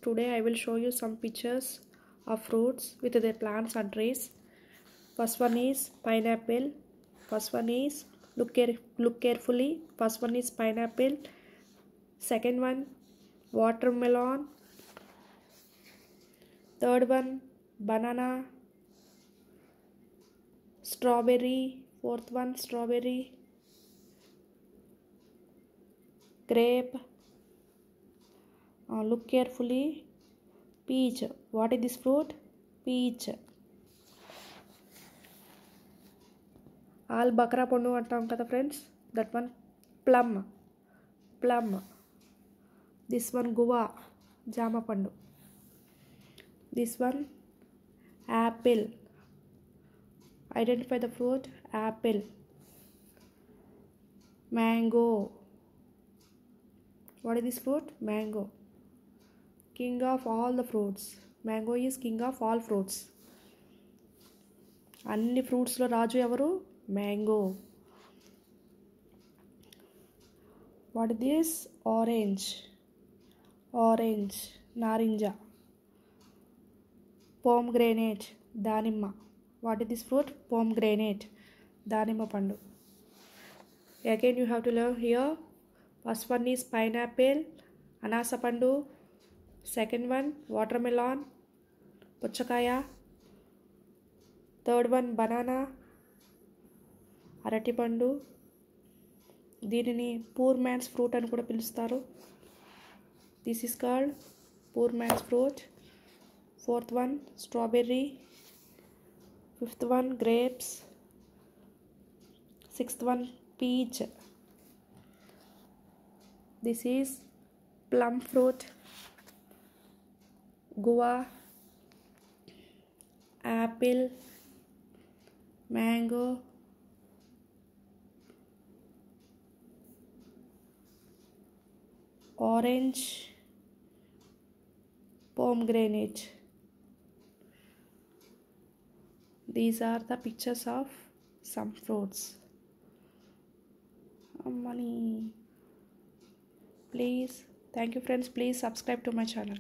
Today I will show you some pictures of fruits with their plants and trees. First one is pineapple. First one is look carefully. First one is pineapple. Second one watermelon. Third one banana. Strawberry. Fourth one strawberry. Grape. Look carefully. Peach. What is this fruit? Peach. All bakra pandu antam kada friends. That one plum. This one guava, jama pandu. This one apple. Identify the fruit. Apple. Mango. What is this fruit? Mango. King of all the fruits. Mango is king of all fruits. అన్ని ఫ్రూట్స్లో రాజు ఎవరు? Mango. What is this? Orange నారింజ. Pomegranate దానిమ్మ. What is this fruit? Pomegranate దానిమ్మ పండు. Again you have to learn here. First one is pineapple అనాస పండు. సెకండ్ వన్ వాటర్మెలాన్ పుచ్చకాయ. థర్డ్ వన్ బనానా అరటిపండు. దీనిని పూర్ మ్యాన్స్ ఫ్రూట్ అని కూడా పిలుస్తారు. This is called poor man's fruit. Fourth one strawberry. Fifth one grapes. Sixth one peach. This is plum fruit. Guava, apple, mango, orange, pomegranate. These are the pictures of some fruits. Money. Please, thank you friends. Please subscribe to my channel.